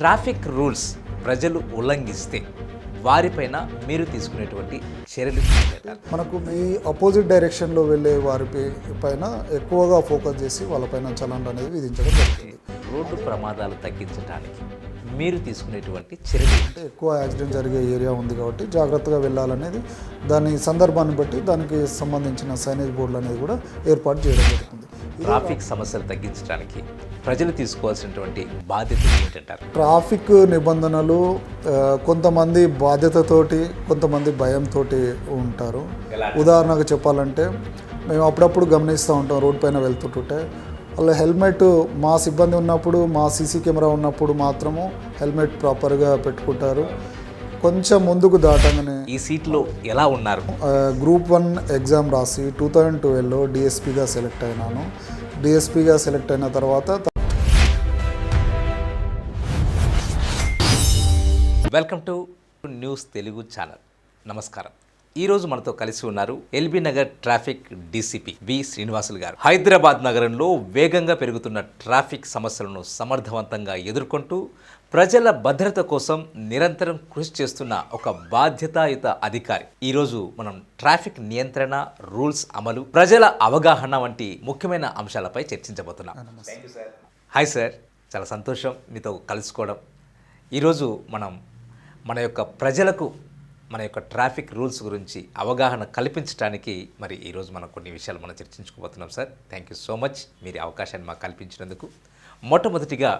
Traffic rules ప్రజలు ఉల్లంఘిస్తే వారిపైన మీరు తీసుకునేటువంటి చర్యలు ఏంటంటారు? మనకు ఈ అపోజిట్ డైరెక్షన్లో వెళ్ళే వారి పైన ఎక్కువగా ఫోకస్ చేసి వాళ్ళపైన చలాన్ అనేది విధించడం జరుగుతుంది. రోడ్డు ప్రమాదాలు తగ్గించడానికి మీరు తీసుకునేటువంటి చర్యలు అంటే ఎక్కువ యాక్సిడెంట్ జరిగే ఏరియా ఉంది కాబట్టి జాగ్రత్తగా వెళ్ళాలనేది దాని సందర్భాన్ని బట్టి దానికి సంబంధించిన సైనేజ్ బోర్డులు అనేది కూడా ఏర్పాటు చేయడం జరుగుతుంది. ట్రాఫిక్ సమస్యలు తగ్గించడానికి ప్రజలు తీసుకోవాల్సినటువంటి బాధ్యత ఏంటంటారు? ట్రాఫిక్ నిబంధనలు కొంతమంది బాధ్యతతోటి కొంతమంది భయంతో ఉంటారు. ఉదాహరణకు చెప్పాలంటే మేము అప్పుడప్పుడు గమనిస్తూ ఉంటాం రోడ్ పైన వెళ్తుంటుంటే వాళ్ళు హెల్మెట్ మా సిబ్బంది ఉన్నప్పుడు మా సీసీ కెమెరా ఉన్నప్పుడు మాత్రము హెల్మెట్ ప్రాపర్గా పెట్టుకుంటారు. కొంచెం ముందుకు దాటంగానే ఈ సీట్లో ఎలా ఉన్నారు? గ్రూప్ 1 ఎగ్జామ్ రాసి 2012లో డిఎస్పీగా సెలెక్ట్ అయినాను. డిఎస్పీగా సెలెక్ట్ అయిన తర్వాత welcome to news Telugu channel. నమస్కారం. ఈరోజు మనతో కలిసి ఉన్నారు ఎల్బీ నగర్ ట్రాఫిక్ డీసీపీ వి శ్రీనివాసులు గారు. హైదరాబాద్ నగరంలో వేగంగా పెరుగుతున్న ట్రాఫిక్ సమస్యలను సమర్థవంతంగా ఎదుర్కొంటూ ప్రజల భద్రత కోసం నిరంతరం కృషి చేస్తున్న ఒక బాధ్యతాయుత అధికారి. ఈరోజు మనం ట్రాఫిక్ నియంత్రణ, రూల్స్ అమలు, ప్రజల అవగాహన వంటి ముఖ్యమైన అంశాలపై చర్చించబోతున్నాం. హాయ్ సార్, చాలా సంతోషం మీతో కలుసుకోవడం. ఈరోజు మన యొక్క ప్రజలకు మన యొక్క ట్రాఫిక్ రూల్స్ గురించి అవగాహన కల్పించడానికి ఈరోజు మనం కొన్ని విషయాలు మనం చర్చించుకోబోతున్నాం sir. Thank you so much మీరు అవకాశాన్ని మాకు కల్పించినందుకు. మొట్టమొదటిగా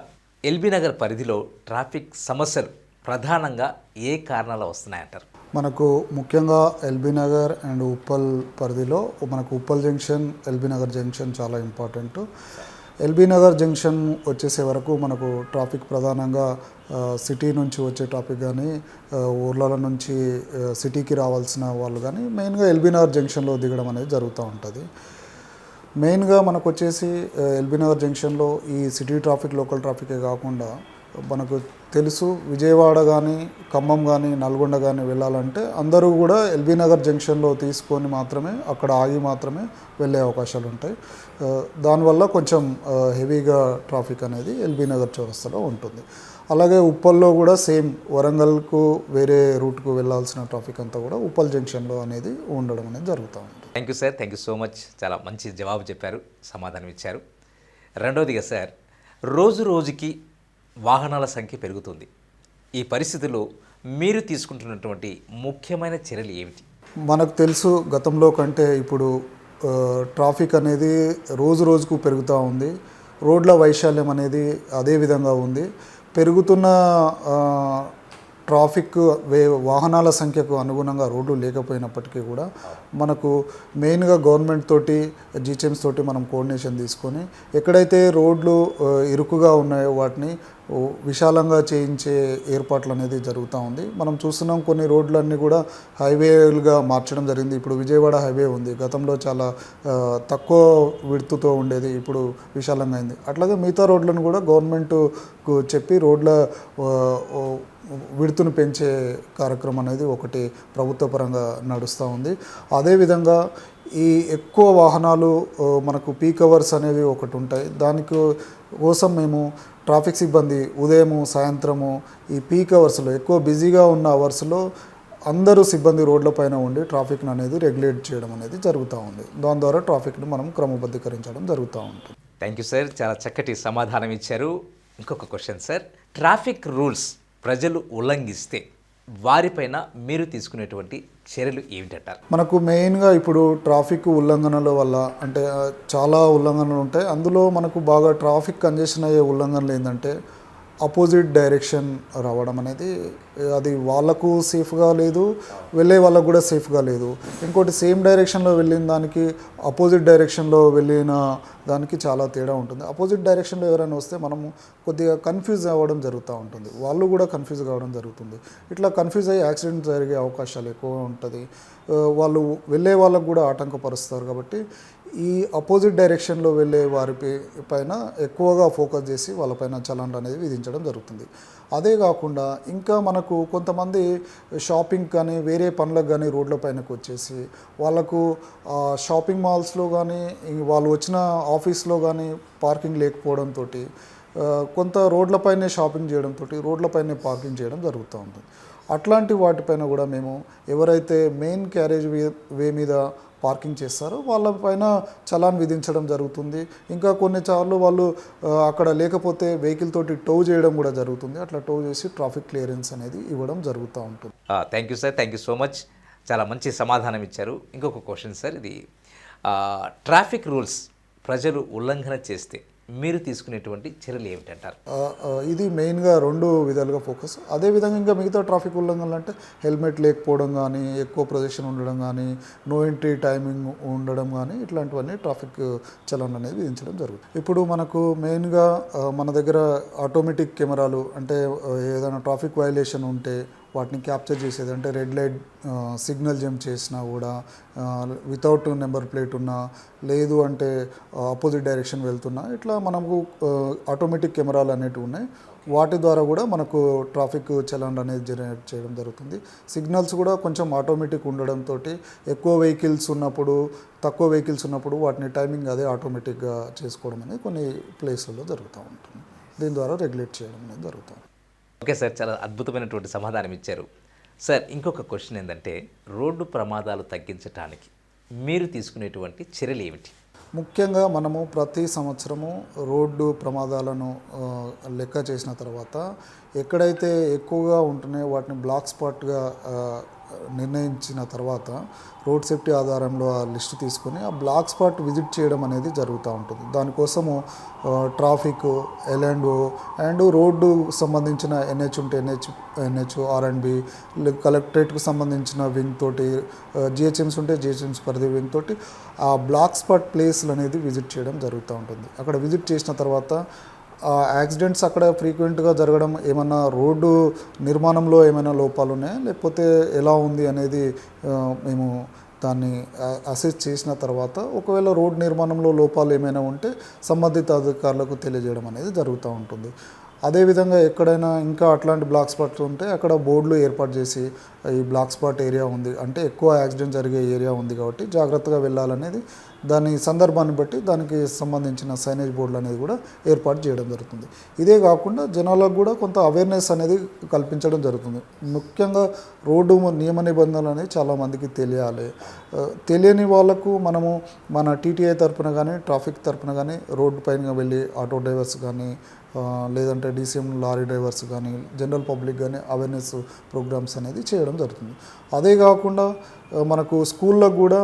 ఎల్బీ నగర్ పరిధిలో ట్రాఫిక్ సమస్యలు ప్రధానంగా ఏ కారణాలు వస్తున్నాయంటారు? మనకు ముఖ్యంగా ఎల్బీ నగర్ అండ్ ఉప్పల్ పరిధిలో మనకు Uppal junction, LB Nagar junction చాలా ఇంపార్టెంట్. ఎల్బీ నగర్ జంక్షన్ వచ్చేసే వరకు మనకు ట్రాఫిక్ ప్రధానంగా సిటీ నుంచి వచ్చే ట్రాఫిక్ కానీ ఊర్ల నుంచి సిటీకి రావాల్సిన వాళ్ళు కానీ మెయిన్గా ఎల్బీ నగర్ జంక్షన్లో దిగడం అనేది జరుగుతూ ఉంటుంది. మెయిన్గా మనకు వచ్చేసి ఎల్బీ నగర్ జంక్షన్లో ఈ సిటీ ట్రాఫిక్, లోకల్ ట్రాఫికే కాకుండా మనకు తెలుసు విజయవాడ కానీ, ఖమ్మం కానీ, నల్గొండ కానీ వెళ్ళాలంటే అందరూ కూడా ఎల్బీ నగర్ జంక్షన్లో తీసుకొని మాత్రమే అక్కడ ఆగి మాత్రమే వెళ్ళే అవకాశాలు ఉంటాయి. దానివల్ల కొంచెం హెవీగా ట్రాఫిక్ అనేది ఎల్బీ నగర్ చౌరస్తాలో ఉంటుంది. అలాగే ఉప్పల్లో కూడా సేమ్ వరంగల్కు వేరే రూట్కు వెళ్ళాల్సిన ట్రాఫిక్ అంతా కూడా ఉప్పల్ జంక్షన్లో అనేది ఉండడం అనేది జరుగుతూ ఉంటుంది. Thank you sir, thank you so much. చాలా మంచి జవాబు చెప్పారు, సమాధానం ఇచ్చారు. రెండవదిగా సార్, రోజు రోజుకి వాహనాల సంఖ్య పెరుగుతుంది. ఈ పరిస్థితుల్లో మీరు తీసుకుంటున్నటువంటి ముఖ్యమైన చర్యలు ఏమిటి? మనకు తెలుసు గతంలో కంటే ఇప్పుడు ట్రాఫిక్ అనేది రోజు రోజుకు పెరుగుతూ ఉంది. రోడ్ల వైశాల్యం అనేది అదే విధంగా ఉంది. పెరుగుతున్న ట్రాఫిక్ వాహనాల సంఖ్యకు అనుగుణంగా రోడ్లు లేకపోయినప్పటికీ కూడా మనకు మెయిన్గా గవర్నమెంట్ తోటి, జీహెచ్ఎంసీ తోటి మనం కోఆర్డినేషన్ తీసుకొని ఎక్కడైతే రోడ్లు ఇరుకుగా ఉన్నాయో వాటిని విశాలంగా చేయించే ఏర్పాట్లు అనేది జరుగుతూ ఉంది. మనం చూస్తున్నాం కొన్ని రోడ్లన్నీ కూడా హైవేలుగా మార్చడం జరిగింది. ఇప్పుడు విజయవాడ హైవే ఉంది, గతంలో చాలా తక్కువ విడుతుతో ఉండేది, ఇప్పుడు విశాలంగా అయింది. అట్లాగే మిగతా రోడ్లను కూడా గవర్నమెంట్కు చెప్పి రోడ్ల విడుతును పెంచే కార్యక్రమం అనేది ఒకటి ప్రభుత్వ పరంగా నడుస్తూ ఉంది. అదేవిధంగా ఈ ఎక్కువ వాహనాలు మనకు పీక్ అవర్స్ అనేవి ఒకటి ఉంటాయి. దానికి కోసం మేము ట్రాఫిక్ సిబ్బంది ఉదయము, సాయంత్రము ఈ పీక్ అవర్స్లో ఎక్కువ బిజీగా ఉన్న అవర్స్లో అందరూ సిబ్బంది రోడ్లపైన ఉండి ట్రాఫిక్ని అనేది రెగ్యులేట్ చేయడం అనేది జరుగుతూ ఉంది. దాని ద్వారా ట్రాఫిక్ని మనం క్రమబద్ధీకరించడం జరుగుతూ ఉంటుంది. థ్యాంక్ యూ సార్, చాలా చక్కటి సమాధానం ఇచ్చారు. ఇంకొక క్వశ్చన్ సార్, ట్రాఫిక్ రూల్స్ ప్రజలు ఉల్లంఘిస్తే వారిపైన మీరు తీసుకునేటువంటి చర్యలు ఏమిటంటారు? మనకు మెయిన్గా ఇప్పుడు ట్రాఫిక్ ఉల్లంఘనల వల్ల అంటే చాలా ఉల్లంఘనలు ఉంటాయి. అందులో మనకు బాగా ట్రాఫిక్ కంజెషన్ అయ్యే ఉల్లంఘనలు ఏంటంటే అపోజిట్ డైరెక్షన్ రావడం అనేది అది వాళ్ళకు సేఫ్గా లేదు, వెళ్ళే వాళ్ళకు కూడా సేఫ్గా లేదు. ఇంకోటి సేమ్ డైరెక్షన్లో వెళ్ళిన దానికి అపోజిట్ డైరెక్షన్లో వెళ్ళిన దానికి చాలా తేడా ఉంటుంది. అపోజిట్ డైరెక్షన్లో ఎవరైనా వస్తే మనము కొద్దిగా కన్ఫ్యూజ్ అవ్వడం జరుగుతూ ఉంటుంది, వాళ్ళు కూడా కన్ఫ్యూజ్ కావడం జరుగుతుంది. ఇట్లా కన్ఫ్యూజ్ అయ్యి యాక్సిడెంట్ జరిగే అవకాశాలు ఎక్కువ ఉంటుంది. వాళ్ళు వెళ్ళే వాళ్ళకు కూడా ఆటంకపరుస్తారు. కాబట్టి ఈ అపోజిట్ డైరెక్షన్లో వెళ్ళే వారి పైన ఎక్కువగా ఫోకస్ చేసి వాళ్ళపైన చలాన్ అనేది విధించడం జరుగుతుంది. అదే కాకుండా ఇంకా మనకు కొంతమంది షాపింగ్ కానీ వేరే పనులకు కానీ రోడ్ల పైనకు వచ్చేసి వాళ్ళకు షాపింగ్ మాల్స్లో కానీ వాళ్ళు వచ్చిన ఆఫీస్లో కానీ పార్కింగ్ లేకపోవడంతో కొంత రోడ్లపైనే షాపింగ్ చేయడంతో రోడ్లపైనే పార్కింగ్ చేయడం జరుగుతూ ఉంటుంది. అట్లాంటి వాటిపైన కూడా మేము ఎవరైతే మెయిన్ క్యారేజ్ వే మీద పార్కింగ్ చేస్తారో వాళ్ళపైన చలాన్ విధించడం జరుగుతుంది. ఇంకా కొన్నిసార్లు వాళ్ళు అక్కడ లేకపోతే వెహికల్ తోటి టో చేయడం కూడా జరుగుతుంది. అట్లా టో చేసి ట్రాఫిక్ క్లియరెన్స్ అనేది ఇవ్వడం జరుగుతూ ఉంటుంది. Thank you sir, thank you so much. చాలా మంచి సమాధానం ఇచ్చారు. ఇంకొక క్వశ్చన్ సార్, ఇది ట్రాఫిక్ రూల్స్ ప్రజలు ఉల్లంఘన చేస్తే మీరు తీసుకునేటువంటి చర్యలు ఏమిటంటారు? ఇది మెయిన్గా 2 విధాలుగా ఫోకస్. అదేవిధంగా ఇంకా మిగతా ట్రాఫిక్ ఉల్లంఘనలు అంటే హెల్మెట్ లేకపోవడం కానీ, ఎక్కువ ప్రొజెక్షన్ ఉండడం కానీ, నో ఎంట్రీ టైమింగ్ ఉండడం కానీ, ఇట్లాంటివన్నీ ట్రాఫిక్ చలన్ అనేది విధించడం జరుగుతుంది. ఇప్పుడు మనకు మెయిన్గా మన దగ్గర ఆటోమేటిక్ కెమెరాలు అంటే ఏదైనా ట్రాఫిక్ వైలేషన్ ఉంటే వాటిని క్యాప్చర్ చేసేది, అంటే రెడ్ లైట్ సిగ్నల్ జంప్ చేసినా కూడా వితౌట్ నెంబర్ ప్లేట్ ఉన్నా, లేదు అంటే ఆపోజిట్ డైరెక్షన్ వెళ్తున్నా, ఇట్లా మనకు ఆటోమేటిక్ కెమెరాలు అనేటివి ఉన్నాయి. వాటి ద్వారా కూడా మనకు ట్రాఫిక్ చలాన్ అనేది జనరేట్ చేయడం జరుగుతుంది. సిగ్నల్స్ కూడా కొంచెం ఆటోమేటిక్ ఉండడంతో ఎక్కువ వెహికల్స్ ఉన్నప్పుడు, తక్కువ వెహికల్స్ ఉన్నప్పుడు వాటిని టైమింగ్ అదే ఆటోమేటిక్గా చేసుకోవడం అనేది కొన్ని ప్లేస్లలో జరుగుతూ ఉంటుంది. దీని ద్వారా రెగ్యులేట్ చేయడం అనేది జరుగుతుంది. ఓకే సార్, చాలా అద్భుతమైనటువంటి సమాధానం ఇచ్చారు. సార్, ఇంకొక క్వశ్చన్ ఏంటంటే, రోడ్డు ప్రమాదాలు తగ్గించడానికి మీరు తీసుకునేటువంటి చర్యలు ఏమిటి? ముఖ్యంగా మనము ప్రతి సంవత్సరము రోడ్డు ప్రమాదాలను లెక్క చేసిన తర్వాత ఎక్కడైతే ఎక్కువగా ఉంటున్నాయో వాటిని బ్లాక్ స్పాట్గా నిర్ణయించిన తర్వాత రోడ్ సేఫ్టీ ఆధారంలో ఆ లిస్టు తీసుకొని ఆ బ్లాక్ స్పాట్ విజిట్ చేయడం అనేది జరుగుతూ ఉంటుంది. దానికోసము ట్రాఫిక్, L&O అండ్ రోడ్డు సంబంధించిన NH ఉంటే NH R&B, కలెక్టరేట్కు సంబంధించిన వింగ్ తోటి, GHMs ఉంటే GHMs పరిధి వింగ్ తోటి ఆ బ్లాక్ స్పాట్ ప్లేస్లు అనేది విజిట్ చేయడం జరుగుతూ ఉంటుంది. అక్కడ విజిట్ చేసిన తర్వాత యాక్సిడెంట్స్ అక్కడ ఫ్రీక్వెంట్గా జరగడం, ఏమన్నా రోడ్డు నిర్మాణంలో ఏమైనా లోపాలు ఉన్నాయా లేకపోతే ఎలా ఉంది అనేది మేము దాన్ని అసెస్ చేసిన తర్వాత ఒకవేళ రోడ్ నిర్మాణంలో లోపాలు ఏమైనా ఉంటే సంబంధిత అధికారులకు తెలియజేయడం అనేది జరుగుతూ ఉంటుంది. అదేవిధంగా ఎక్కడైనా ఇంకా అట్లాంటి బ్లాక్ స్పాట్స్ ఉంటే అక్కడ బోర్డులు ఏర్పాటు చేసి ఈ బ్లాక్ స్పాట్ ఏరియా ఉంది అంటే ఎక్కువ యాక్సిడెంట్ జరిగే ఏరియా ఉంది కాబట్టి జాగ్రత్తగా వెళ్ళాలనేది దాని సందర్భాన్ని బట్టి దానికి సంబంధించిన సైనేజ్ బోర్డులు అనేది కూడా ఏర్పాటు చేయడం జరుగుతుంది. ఇదే కాకుండా జనాలకు కూడా కొంత అవేర్నెస్ అనేది కల్పించడం జరుగుతుంది. ముఖ్యంగా రోడ్డు నియమ నిబంధనలు అనేది చాలామందికి తెలియాలి. తెలియని వాళ్ళకు మనము మన TTI తరపున కానీ, ట్రాఫిక్ తరపున కానీ రోడ్డు పైన వెళ్ళి ఆటో డ్రైవర్స్ కానీ, లేదంటే DCM లారీ డ్రైవర్స్ కానీ, జనరల్ పబ్లిక్ కానీ అవేర్నెస్ ప్రోగ్రామ్స్ అనేది చేయడం జరుగుతుంది. అదే కాకుండా మనకు స్కూళ్ళకు కూడా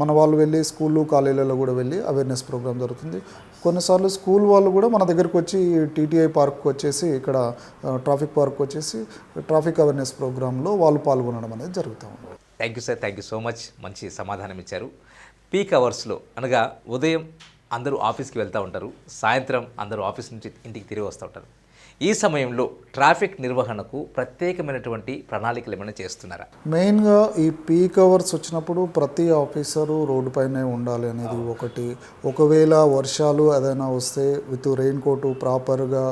మన వాళ్ళు వెళ్ళి స్కూళ్ళు, కాలేజీలలో కూడా వెళ్ళి అవేర్నెస్ ప్రోగ్రామ్ జరుగుతుంది. కొన్నిసార్లు స్కూల్ వాళ్ళు కూడా మన దగ్గరికి వచ్చి TTI పార్క్కి వచ్చేసి, ఇక్కడ ట్రాఫిక్ పార్క్ వచ్చేసి ట్రాఫిక్ అవేర్నెస్ ప్రోగ్రాంలో వాళ్ళు పాల్గొనడం అనేది జరుగుతూ ఉంది. Thank you sir, thank you so much. మంచి సమాధానం ఇచ్చారు. పీక్ అవర్స్లో అనగా ఉదయం అందరూ ఆఫీస్కి వెళ్తూ ఉంటారు, సాయంత్రం అందరూ ఆఫీస్ నుంచి ఇంటికి తిరిగి వస్తూ ఉంటారు. ఈ సమయంలో ట్రాఫిక్ నిర్వహణకు ప్రత్యేకమైనటువంటి ప్రణాళికలు ఏమైనా చేస్తున్నారా? మెయిన్గా ఈ పీక్ అవర్స్ వచ్చినప్పుడు ప్రతి ఆఫీసరు రోడ్డు పైనే ఉండాలి అనేది ఒకటి. ఒకవేళ వర్షాలు ఏదైనా వస్తే విత్ రెయిన్ కోటు ప్రాపర్గా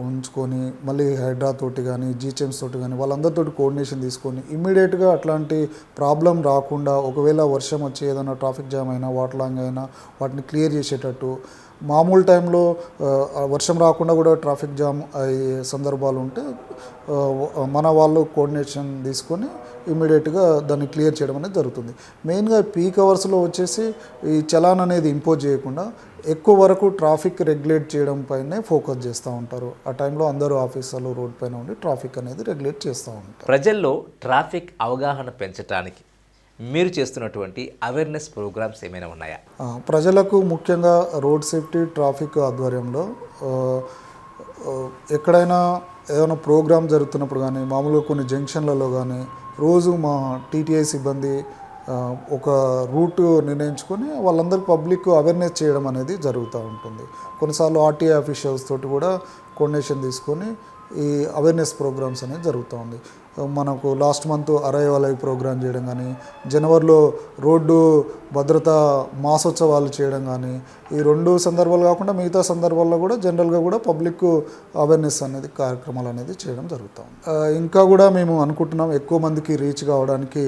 ఉంచుకొని, మళ్ళీ హైడ్రా తోటి కానీ, GHMs తోటి కానీ వాళ్ళందరితో కోఆర్డినేషన్ తీసుకొని ఇమ్మీడియట్గా అట్లాంటి ప్రాబ్లం రాకుండా, ఒకవేళ వర్షం వచ్చి ఏదైనా ట్రాఫిక్ జామ్ అయినా, వాటర్ లాంగ్ అయినా వాటిని క్లియర్ చేసేటట్టు, మామూలు టైంలో వర్షం రాకుండా కూడా ట్రాఫిక్ జామ్ అయ్యే సందర్భాలు ఉంటే మన వాళ్ళు కోఆర్డినేషన్ తీసుకొని ఇమ్మీడియట్గా దాన్ని క్లియర్ చేయడం అనేది జరుగుతుంది. మెయిన్గా పీక్ అవర్స్లో వచ్చేసి ఈ చలాన్ అనేది ఇంపోజ్ చేయకుండా ఎక్కువ వరకు ట్రాఫిక్ రెగ్యులేట్ చేయడం పైనే ఫోకస్ చేస్తూ ఉంటారు. ఆ టైంలో అందరూ ఆఫీసర్లు రోడ్ పైన ఉండి ట్రాఫిక్ అనేది రెగ్యులేట్ చేస్తూ ఉంటారు. ప్రజల్లో ట్రాఫిక్ అవగాహన పెంచడానికి మీరు చేస్తున్నటువంటి అవేర్నెస్ ప్రోగ్రామ్స్ ఏమైనా ఉన్నాయా? ప్రజలకు ముఖ్యంగా రోడ్ సేఫ్టీ ట్రాఫిక్ ఆధ్వర్యంలో ఎక్కడైనా ఏదైనా ప్రోగ్రామ్ జరుగుతున్నప్పుడు కానీ, మామూలుగా కొన్ని జంక్షన్లలో కానీ రోజు మా TTI సిబ్బంది ఒక రూట్ నిర్ణయించుకొని వాళ్ళందరికీ పబ్లిక్ అవేర్నెస్ చేయడం అనేది జరుగుతూ ఉంటుంది. కొన్నిసార్లు RTI అఫీషియల్స్ తోటి కూడా కోఆర్డినేషన్ తీసుకొని ఈ అవేర్నెస్ ప్రోగ్రామ్స్ అనేది జరుగుతూ ఉంది. మనకు లాస్ట్ మంత్ అరైవల్ అయి ప్రోగ్రామ్ చేయడం కానీ, జనవరిలో రోడ్డు భద్రతా మాసోత్సవాలు చేయడం కానీ, ఈ 2 సందర్భాలు కాకుండా మిగతా సందర్భాల్లో కూడా జనరల్గా కూడా పబ్లిక్ అవేర్నెస్ అనేది కార్యక్రమాలు అనేది చేయడం జరుగుతుంది. ఇంకా కూడా మేము అనుకుంటున్నాం ఎక్కువ మందికి రీచ్ కావడానికి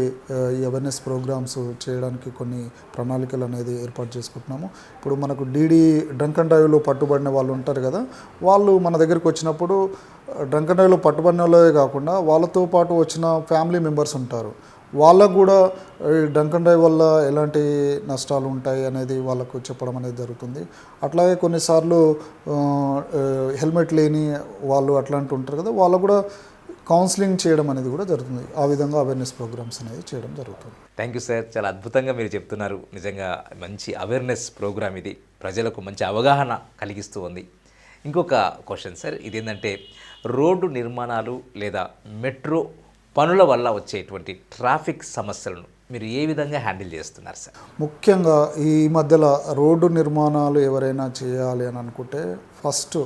ఈ అవేర్నెస్ ప్రోగ్రామ్స్ చేయడానికి కొన్ని ప్రణాళికలు అనేది ఏర్పాటు చేసుకుంటున్నాము. ఇప్పుడు మనకు డీడీ డ్రంక్ అండ్ డ్రైవ్లో పట్టుబడిన వాళ్ళు ఉంటారు కదా, వాళ్ళు మన దగ్గరికి వచ్చినప్పుడు డ్రంక్ అండ్ డ్రైవ్లో పట్టుబడిన వాళ్ళే కాకుండా వాళ్ళతో పాటు వచ్చిన ఫ్యామిలీ మెంబర్స్ ఉంటారు, వాళ్ళకు కూడా ఈ డ్రంక్ అండ్ డ్రైవ్ వల్ల ఎలాంటి నష్టాలు ఉంటాయి అనేది వాళ్ళకు చెప్పడం అనేది జరుగుతుంది. అట్లాగే కొన్నిసార్లు హెల్మెట్ లేని వాళ్ళు అట్లాంటి ఉంటారు కదా, వాళ్ళకు కూడా కౌన్సిలింగ్ చేయడం అనేది కూడా జరుగుతుంది. ఆ విధంగా అవేర్నెస్ ప్రోగ్రామ్స్ అనేది చేయడం జరుగుతుంది. థ్యాంక్ యూ సార్, చాలా అద్భుతంగా మీరు చెప్తున్నారు. నిజంగా మంచి అవేర్నెస్ ప్రోగ్రామ్ ఇది, ప్రజలకు మంచి అవగాహన కలిగిస్తూ ఉంది. ఇంకొక క్వశ్చన్ సార్, ఇదేంటంటే రోడ్డు నిర్మాణాలు లేదా మెట్రో పనుల వల్ల వచ్చేటువంటి ట్రాఫిక్ సమస్యలను మీరు ఏ విధంగా హ్యాండిల్ చేస్తున్నారు సార్? ముఖ్యంగా ఈ మధ్యలో రోడ్డు నిర్మాణాలు ఎవరైనా చేయాలి అని అనుకుంటే ఫస్ట్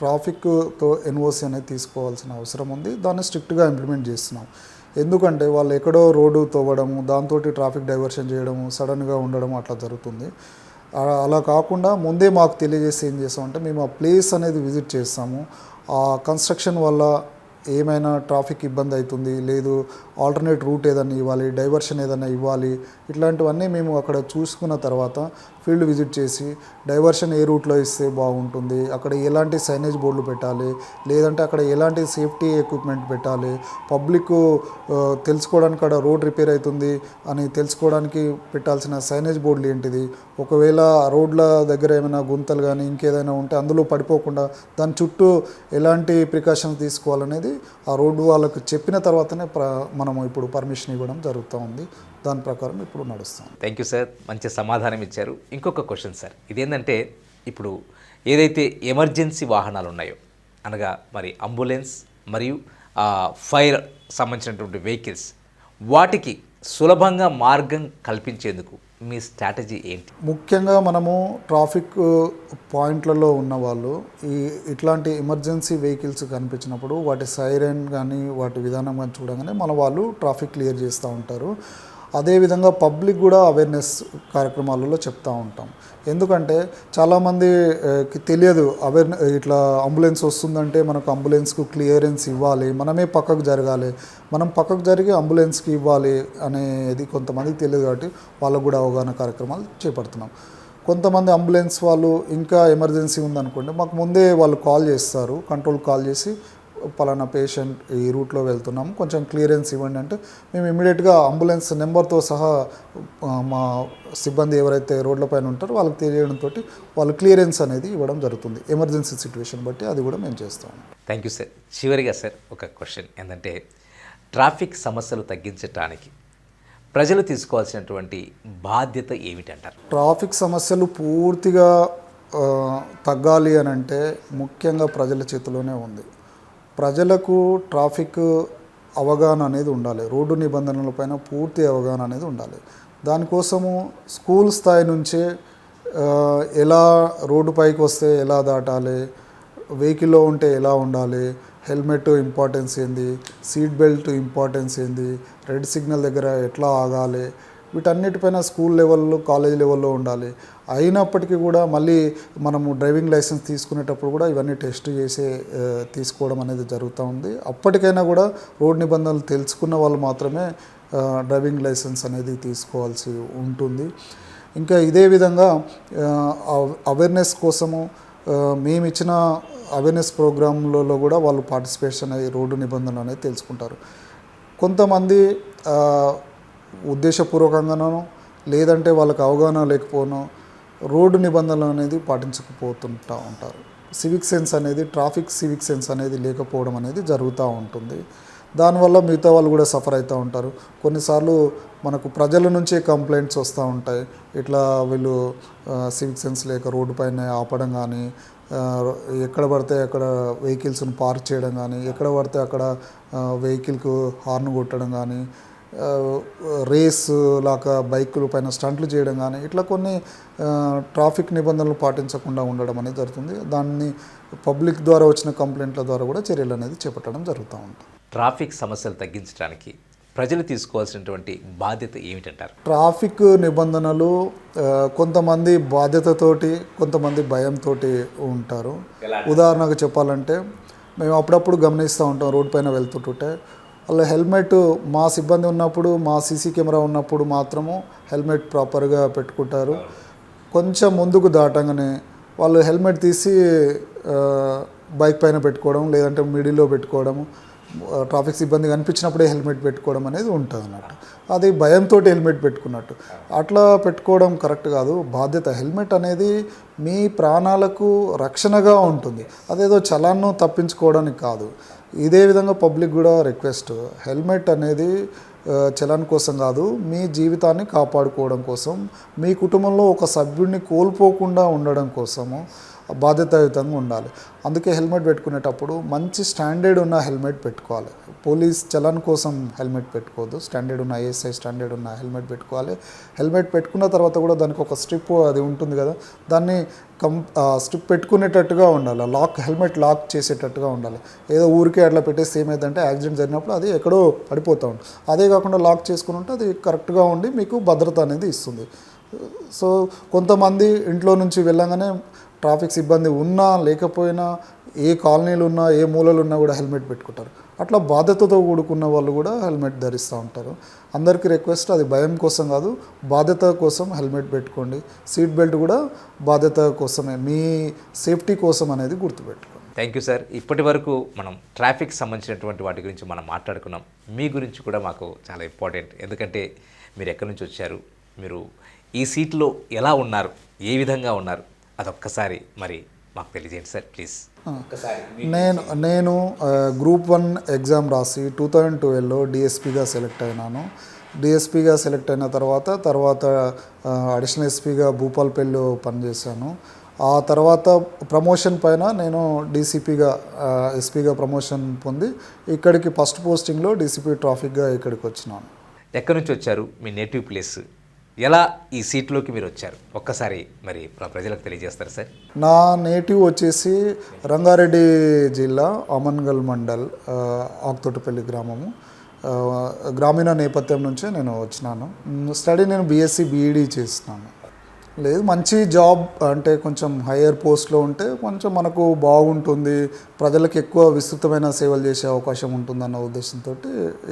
ట్రాఫిక్తో ఎన్ఓసి అనేది తీసుకోవాల్సిన అవసరం ఉంది. దాన్ని స్ట్రిక్ట్గా ఇంప్లిమెంట్ చేస్తున్నాం. ఎందుకంటే వాళ్ళు ఎక్కడో రోడ్డు తవ్వడము, దాంతో ట్రాఫిక్ డైవర్షన్ చేయడము, సడన్గా ఉండడం అట్లా జరుగుతుంది. అలా కాకుండా ముందే మాకు తెలియజేసి ఏం చేస్తామంటే మేము ఆ ప్లేస్ అనేది విజిట్ చేస్తాము. ఆ కన్స్ట్రక్షన్ వల్ల ఏమైనా ట్రాఫిక్ ఇబ్బంది అవుతుంది, లేదు ఆల్టర్నేట్ రూట్ ఏదైనా ఇవ్వాలి, డైవర్షన్ ఏదైనా ఇవ్వాలి, ఇట్లాంటివన్నీ మేము అక్కడ చూసుకున్న తర్వాత ఫీల్డ్ విజిట్ చేసి డైవర్షన్ ఏ రూట్లో ఇస్తే బాగుంటుంది, అక్కడ ఎలాంటి సైనేజ్ బోర్డులు పెట్టాలి, లేదంటే అక్కడ ఎలాంటి సేఫ్టీ ఎక్విప్మెంట్ పెట్టాలి, పబ్లిక్ తెలుసుకోవడానికి అక్కడ రోడ్ రిపేర్ అవుతుంది అని తెలుసుకోవడానికి పెట్టాల్సిన సైనేజ్ బోర్డులు ఏంటిది, ఒకవేళ రోడ్ల దగ్గర ఏమైనా గుంతలు కానీ ఇంకేదైనా ఉంటే అందులో పడిపోకుండా దాని చుట్టూ ఎలాంటి ప్రికాషన్స్ తీసుకోవాలనేది ఆ రోడ్డు వాళ్ళకు చెప్పిన తర్వాతనే మనము ఇప్పుడు పర్మిషన్ ఇవ్వడం జరుగుతూ ఉంది. దాని ప్రకారం ఇప్పుడు నడుస్తాం. థ్యాంక్ యూ సార్, మంచి సమాధానం ఇచ్చారు. ఇంకొక క్వశ్చన్ సార్, ఇదేంటంటే ఇప్పుడు ఏదైతే ఎమర్జెన్సీ వాహనాలు ఉన్నాయో, అనగా మరి అంబులెన్స్ మరియు ఫైర్ సంబంధించినటువంటి వెహికల్స్, వాటికి సులభంగా మార్గం కల్పించేందుకు మీ స్ట్రాటజీ ఏంటి? ముఖ్యంగా మనము ట్రాఫిక్ పాయింట్లలో ఉన్న వాళ్ళు ఇట్లాంటి ఎమర్జెన్సీ వెహికల్స్ కనిపించినప్పుడు వాటి సైరన్ కానీ వాటి విధానం కానీ చూడగానే మన వాళ్ళు ట్రాఫిక్ క్లియర్ చేస్తూ ఉంటారు. అదేవిధంగా పబ్లిక్ కూడా అవేర్నెస్ కార్యక్రమాలలో చెప్తూ ఉంటాం. ఎందుకంటే చాలామందికి తెలియదు ఇట్లా అంబులెన్స్ వస్తుందంటే మనకు అంబులెన్స్కు క్లియరెన్స్ ఇవ్వాలి, మనమే పక్కకు జరగాలి, మనం పక్కకు జరిగి అంబులెన్స్కి ఇవ్వాలి అనేది కొంతమందికి తెలియదు. కాబట్టి వాళ్ళకు కూడా అవగాహన కార్యక్రమాలు చేపడుతున్నాం. కొంతమంది అంబులెన్స్ వాళ్ళు ఇంకా ఎమర్జెన్సీ ఉందనుకోండి, మాకు ముందే వాళ్ళు కాల్ చేస్తారు, కంట్రోల్ కాల్ చేసి పలానా పేషెంట్ ఈ రూట్లో వెళ్తున్నాము, కొంచెం క్లియరెన్స్ ఇవ్వండి అంటే మేము ఇమీడియట్గా అంబులెన్స్ నెంబర్తో సహా మా సిబ్బంది ఎవరైతే రోడ్లపైన ఉంటారో వాళ్ళకి తెలియడంతో వాళ్ళు క్లియరెన్స్ అనేది ఇవ్వడం జరుగుతుంది. ఎమర్జెన్సీ సిచ్యువేషన్ బట్టి అది కూడా మేము చేస్తాము. Thank you sir. చివరిగా సార్ ఒక క్వశ్చన్ ఏంటంటే, ట్రాఫిక్ సమస్యలు తగ్గించడానికి ప్రజలు తీసుకోవాల్సినటువంటి బాధ్యత ఏమిటంటారు? ట్రాఫిక్ సమస్యలు పూర్తిగా తగ్గాలి అని అంటే ముఖ్యంగా ప్రజల చేతిలోనే ఉంది. ప్రజలకు ట్రాఫిక్ అవగాహన అనేది ఉండాలి, రోడ్డు నిబంధనలపైన పూర్తి అవగాహన అనేది ఉండాలి. దానికోసము స్కూల్ స్థాయి నుంచే ఎలా రోడ్డు పైకి వస్తే ఎలా దాటాలి, వెహికల్లో ఉంటే ఎలా ఉండాలి, హెల్మెట్ ఇంపార్టెన్స్ ఏంది, సీట్ బెల్ట్ ఇంపార్టెన్స్ ఏంది, రెడ్ సిగ్నల్ దగ్గర ఎట్లా ఆగాలి, వీటన్నిటిపైన స్కూల్ లెవెల్లో కాలేజ్ లెవెల్లో ఉండాలి. అయినప్పటికీ కూడా మళ్ళీ మనము డ్రైవింగ్ లైసెన్స్ తీసుకునేటప్పుడు కూడా ఇవన్నీ టెస్ట్ చేసి తీసుకోవడం అనేది జరుగుతూ ఉంది. అప్పటికైనా కూడా రోడ్ నిబంధనలు తెలుసుకున్న వాళ్ళు మాత్రమే డ్రైవింగ్ లైసెన్స్ అనేది తీసుకోవాల్సి ఉంటుంది. ఇంకా ఇదే విధంగా అవేర్నెస్ కోసము మేము ఇచ్చిన అవేర్నెస్ ప్రోగ్రాంలలో కూడా వాళ్ళు పార్టిసిపేషన్ అయ్యి రోడ్డు నిబంధనలు అనేది తెలుసుకుంటారు. కొంతమంది ఉద్దేశపూర్వకంగానో లేదంటే వాళ్ళకి అవగాహన లేకపోనో రోడ్డు నిబంధనలు అనేది పాటించకపోతుంటూ ఉంటారు. సివిక్ సెన్స్ అనేది, ట్రాఫిక్ సివిక్ సెన్స్ అనేది లేకపోవడం అనేది జరుగుతూ ఉంటుంది. దానివల్ల మిగతా వాళ్ళు కూడా సఫర్ అవుతూ ఉంటారు. కొన్నిసార్లు మనకు ప్రజల నుంచే కంప్లైంట్స్ వస్తూ ఉంటాయి, ఇట్లా వీళ్ళు సివిక్ సెన్స్ లేక రోడ్డు పైన ఆపడం కానీ, ఎక్కడ పడితే అక్కడ వెహికల్స్ని పార్క్ చేయడం కానీ, ఎక్కడ పడితే అక్కడ వెహికల్కు హార్న్ కొట్టడం కానీ, రేస్ లాగా బైకుల పైన స్టంట్లు చేయడం కానీ ఇట్లా కొన్ని ట్రాఫిక్ నిబంధనలు పాటించకుండా ఉండడం అనేది జరుగుతుంది. దాన్ని పబ్లిక్ ద్వారా వచ్చిన కంప్లైంట్ల ద్వారా కూడా చర్యలు అనేది చేపట్టడం జరుగుతూ ఉంటుంది. ట్రాఫిక్ సమస్యలు తగ్గించడానికి ప్రజలు తీసుకోవాల్సినటువంటి బాధ్యత ఏమిటంటారు? ట్రాఫిక్ నిబంధనలు కొంతమంది బాధ్యతతోటి కొంతమంది భయంతో ఉంటారు. ఉదాహరణకు చెప్పాలంటే మేము అప్పుడప్పుడు గమనిస్తూ ఉంటాం, రోడ్ పైన వెళ్తుంటుంటే వాళ్ళ హెల్మెట్ మా సిబ్బంది ఉన్నప్పుడు మా సీసీ కెమెరా ఉన్నప్పుడు మాత్రము హెల్మెట్ ప్రాపర్గా పెట్టుకుంటారు. కొంచెం ముందుకు దాటంగానే వాళ్ళు హెల్మెట్ తీసి బైక్ పైన పెట్టుకోవడం, లేదంటే మిడిల్లో పెట్టుకోవడం, ట్రాఫిక్ సిబ్బంది కనిపించినప్పుడే హెల్మెట్ పెట్టుకోవడం అనేది ఉంటుంది అన్నట్టు. అది భయంతో హెల్మెట్ పెట్టుకున్నట్టు. అట్లా పెట్టుకోవడం కరెక్ట్ కాదు. బాధ్యత, హెల్మెట్ అనేది మీ ప్రాణాలకు రక్షణగా ఉంటుంది, అదేదో చలాన్ను తప్పించుకోవడానికి కాదు. ఇదే విధంగా పబ్లిక్ కూడా రిక్వెస్ట్, హెల్మెట్ అనేది చలాన్ కోసం కాదు, మీ జీవితాన్ని కాపాడుకోవడం కోసం, మీ కుటుంబంలో ఒక సభ్యుడిని కోల్పోకుండా ఉండడం కోసము బాధ్యతాయుతంగా ఉండాలి. అందుకే హెల్మెట్ పెట్టుకునేటప్పుడు మంచి స్టాండర్డ్ ఉన్న హెల్మెట్ పెట్టుకోవాలి. పోలీస్ చలాన్ కోసం హెల్మెట్ పెట్టుకోవద్దు, స్టాండర్డ్ ఉన్న ఐఎస్ఐ స్టాండర్డ్ ఉన్న హెల్మెట్ పెట్టుకోవాలి. హెల్మెట్ పెట్టుకున్న తర్వాత కూడా దానికి ఒక స్ట్రిప్ అది ఉంటుంది కదా, దాన్ని స్ట్రిప్ పెట్టుకునేటట్టుగా ఉండాలి. హెల్మెట్ లాక్ చేసేటట్టుగా ఉండాలి. ఏదో ఊరికే అట్లా పెట్టేసి ఏమైందంటే యాక్సిడెంట్ జరిగినప్పుడు అది ఎక్కడో పడిపోతూ ఉంటుంది. అదే కాకుండా లాక్ చేసుకుని ఉంటే అది కరెక్ట్గా ఉండి మీకు భద్రత అనేది ఇస్తుంది. సో కొంతమంది ఇంట్లో నుంచి వెళ్ళగానే ట్రాఫిక్ సిబ్బంది ఉన్నా లేకపోయినా, ఏ కాలనీలు ఉన్నా ఏ మూలలు ఉన్నా కూడా హెల్మెట్ పెట్టుకుంటారు. అట్లా బాధ్యతతో కూడుకున్న వాళ్ళు కూడా హెల్మెట్ ధరిస్తూ ఉంటారు. అందరికీ రిక్వెస్ట్, అది భయం కోసం కాదు, బాధ్యత కోసం హెల్మెట్ పెట్టుకోండి. సీట్ బెల్ట్ కూడా బాధ్యత కోసమే, మీ సేఫ్టీ కోసం అనేది గుర్తుపెట్టుకోండి. Thank you sir. ఇప్పటి వరకు మనం ట్రాఫిక్ సంబంధించినటువంటి వాటి గురించి మనం మాట్లాడుకున్నాం. మీ గురించి కూడా మాకు చాలా ఇంపార్టెంట్, ఎందుకంటే మీరు ఎక్కడి నుంచి వచ్చారు, మీరు ఈ సీట్లో ఎలా ఉన్నారు, ఏ విధంగా ఉన్నారు, అదొక్కసారి మరి మాకు తెలియజేయండి సార్ ప్లీజ్. నేను గ్రూప్ 1 ఎగ్జామ్ రాసి 2012లో డిఎస్పీగా సెలెక్ట్ అయినాను. డిఎస్పీగా సెలెక్ట్ అయిన తర్వాత అడిషనల్ ఎస్పీగా భూపాల్పల్లిలో పనిచేశాను. ఆ తర్వాత ప్రమోషన్ పైన నేను డీసీపీగా ఎస్పీగా ప్రమోషన్ పొంది ఇక్కడికి ఫస్ట్ పోస్టింగ్లో డీసీపీ ట్రాఫిక్గా ఇక్కడికి వచ్చినాను. ఎక్కడి నుంచి వచ్చారు, మీ నేటివ్ ప్లేస్, ఎలా ఈ సీట్లోకి మీరు వచ్చారు, ఒక్కసారి మరి ప్రజలకు తెలియజేస్తారు సార్? నా నేటివ్ వచ్చేసి రంగారెడ్డి జిల్లా అమన్గల్ మండల్ ఆకుతోటపల్లి గ్రామము. గ్రామీణ నేపథ్యం నుంచే నేను వచ్చినాను. స్టడీ నేను బీఎస్సీ బీఈడీ చేస్తున్నాను. లేదు, మంచి జాబ్ అంటే కొంచెం హయ్యర్ పోస్ట్లో ఉంటే కొంచెం మనకు బాగుంటుంది, ప్రజలకు ఎక్కువ విస్తృతమైన సేవలు చేసే అవకాశం ఉంటుందన్న ఉద్దేశంతో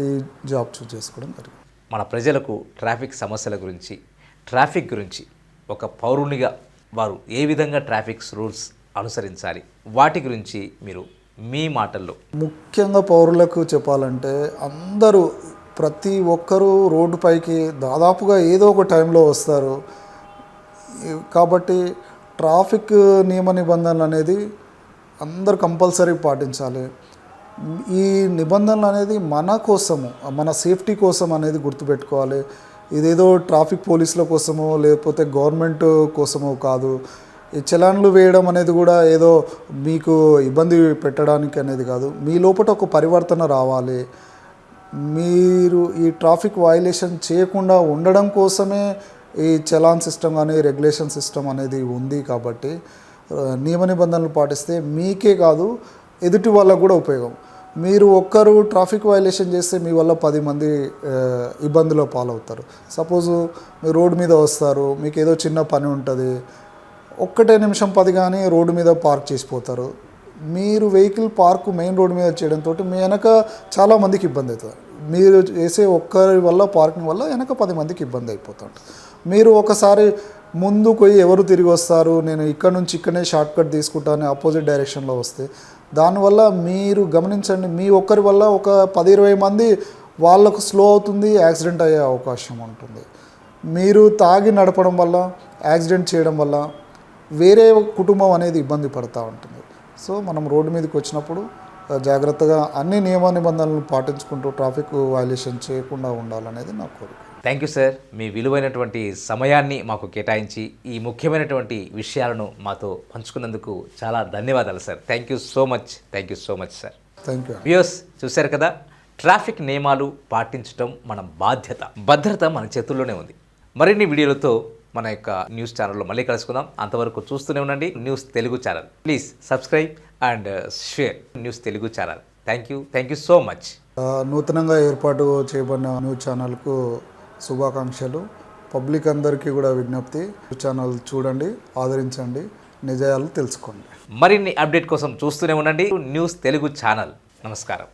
ఈ జాబ్ చూస్ చేసుకోవడం జరిగింది. మన ప్రజలకు ట్రాఫిక్ సమస్యల గురించి, ట్రాఫిక్ గురించి ఒక పౌరునిగా వారు ఏ విధంగా ట్రాఫిక్ రూల్స్ అనుసరించాలి, వాటి గురించి మీరు మీ మాటల్లో. ముఖ్యంగా పౌరులకు చెప్పాలంటే అందరూ, ప్రతి ఒక్కరూ రోడ్డుపైకి దాదాపుగా ఏదో ఒక టైంలో వస్తారు. కాబట్టి ట్రాఫిక్ నియమ నిబంధనలు అనేది అందరూ కంపల్సరీ పాటించాలి. ఈ నిబంధనలు అనేది మన కోసము, మన సేఫ్టీ కోసం అనేది గుర్తుపెట్టుకోవాలి. ఇదేదో ట్రాఫిక్ పోలీసుల కోసమో లేకపోతే గవర్నమెంట్ కోసమో కాదు. ఈ చలాన్లు వేయడం అనేది కూడా ఏదో మీకు ఇబ్బంది పెట్టడానికి అనేది కాదు, మీ లోపల ఒక పరివర్తన రావాలి. మీరు ఈ ట్రాఫిక్ వయలేషన్ చేయకుండా ఉండడం కోసమే ఈ చలాన్ సిస్టమ్ కానీ రెగ్యులేషన్ సిస్టమ్ అనేది ఉంది. కాబట్టి నియమ నిబంధనలు పాటిస్తే మీకే కాదు ఎదుటి వాళ్ళకు కూడా ఉపయోగం. మీరు ఒక్కరు ట్రాఫిక్ వయలేషన్ చేస్తే మీ వల్ల 10 మంది ఇబ్బందులో పాలవుతారు. సపోజు మీరు రోడ్డు మీద వస్తారు, మీకు ఏదో చిన్న పని ఉంటుంది, 1 నిమిషం 10 కానీ రోడ్డు మీద పార్క్ చేసిపోతారు. మీరు వెహికల్ పార్క్ మెయిన్ రోడ్డు మీద చేయడంతో మీ వెనక చాలామందికి ఇబ్బంది అవుతుంది. మీరు చేసే ఒక్కరి వల్ల పార్కింగ్ వల్ల వెనక 10 మందికి ఇబ్బంది అయిపోతుంది. మీరు ఒకసారి ముందుకు పోయి ఎవరు తిరిగి వస్తారు, నేను ఇక్కడ నుంచి ఇక్కడనే షార్ట్ కట్ తీసుకుంటాను ఆపోజిట్ డైరెక్షన్లో వస్తే, దానివల్ల మీరు గమనించండి, మీ ఒక్కరి వల్ల ఒక 10-20 మంది వాళ్ళకు స్లో అవుతుంది, యాక్సిడెంట్ అయ్యే అవకాశం ఉంటుంది. మీరు తాగి నడపడం వల్ల, యాక్సిడెంట్ చేయడం వల్ల వేరే కుటుంబం అనేది ఇబ్బంది పడుతూ ఉంటుంది. సో మనం రోడ్డు మీదకి వచ్చినప్పుడు జాగ్రత్తగా అన్ని నియమ నిబంధనలను పాటించుకుంటూ ట్రాఫిక్ వయలేషన్ చేయకుండా ఉండాలనేది నా కోరిక. Thank you sir. మీ విలువైనటువంటి సమయాన్ని మాకు కేటాయించి ఈ ముఖ్యమైనటువంటి విషయాలను మాతో పంచుకున్నందుకు చాలా ధన్యవాదాలు sir. Thank you so much. Thank you so much sir. Thank you. Viewers చూశారు కదా, ట్రాఫిక్ నియమాలు పాటించడం మన బాధ్యత. భద్రత మన చేతుల్లోనే ఉంది. మరిన్ని వీడియోలతో మన యొక్క న్యూస్ ఛానల్లో మళ్ళీ కలుసుకుందాం. అంతవరకు చూస్తూనే ఉండండి news Telugu channel. Please subscribe and share news Telugu channel. Thank you so much. నూతనంగా ఏర్పాటు చేయబడిన న్యూస్ ఛానల్కు శుభాకాంక్షలు. పబ్లిక్ అందరికీ కూడా విజ్ఞప్తి, న్యూస్ ఛానల్ చూడండి, ఆదరించండి, నిజాలు తెలుసుకోండి. మరిన్ని అప్డేట్ కోసం చూస్తూనే ఉండండి న్యూస్ తెలుగు ఛానల్. నమస్కారం.